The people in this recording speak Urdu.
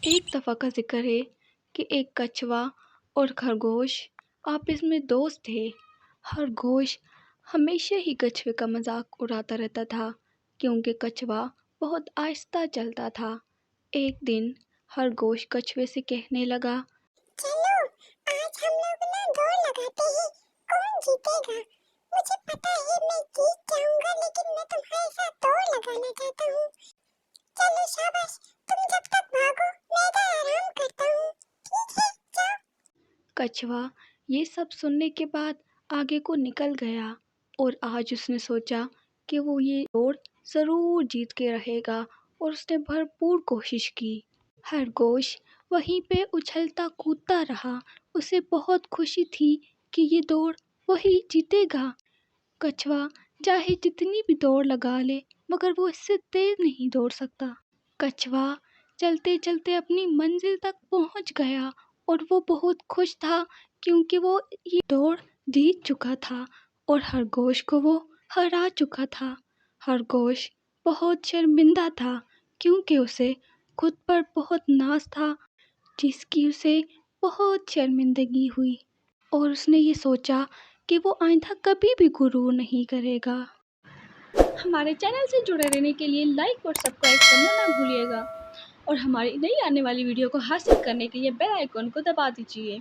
ایک دفعہ کا ذکر ہے کہ ایک کچھوا اور خرگوش آپس میں دوست تھے۔ خرگوش ہمیشہ ہی کچھوے کا مذاق اڑاتا رہتا تھا کیونکہ کچھوا بہت آہستہ چلتا تھا۔ ایک دن خرگوش کچھوے سے کہنے لگا، چلو آج ہم لوگ دوڑ لگاتے ہیں، کون جیتے گا؟ مجھے پتا ہے میں جیت جاؤں گا، لیکن میں تمہارے ساتھ دوڑ لگانا چاہتا ہوں۔ چلو شاباش، تم جب تک بھاگو میں ادھر آرام کرتا ہوں، ٹھیک ہے جاؤ۔ کچھوا یہ سب سننے کے بعد آگے کو نکل گیا اور آج اس نے سوچا کہ وہ یہ دوڑ ضرور جیت کے رہے گا اور اس نے بھرپور کوشش کی۔ خرگوش وہیں پہ اچھلتا کودتا رہا، اسے بہت خوشی تھی کہ یہ دوڑ وہی جیتے گا۔ کچھوا چاہے جتنی بھی دوڑ لگا لے مگر وہ اس سے تیز نہیں دوڑ سکتا۔ کچھوا چلتے چلتے اپنی منزل تک پہنچ گیا اور وہ بہت خوش تھا کیونکہ وہ یہ دوڑ جیت چکا تھا اور خرگوش کو وہ ہرا چکا تھا۔ خرگوش بہت شرمندہ تھا کیونکہ اسے خود پر بہت ناز تھا جس کی اسے بہت شرمندگی ہوئی اور اس نے یہ سوچا کہ وہ آئندہ کبھی بھی غرور نہیں کرے گا۔ ہمارے چینل سے جڑے رہنے کے لیے لائک اور سبسکرائب کرنا نہ بھولیے گا اور ہماری نئی آنے والی ویڈیو کو حاصل کرنے کے لیے بیل آئیکن کو دبا دیجیے۔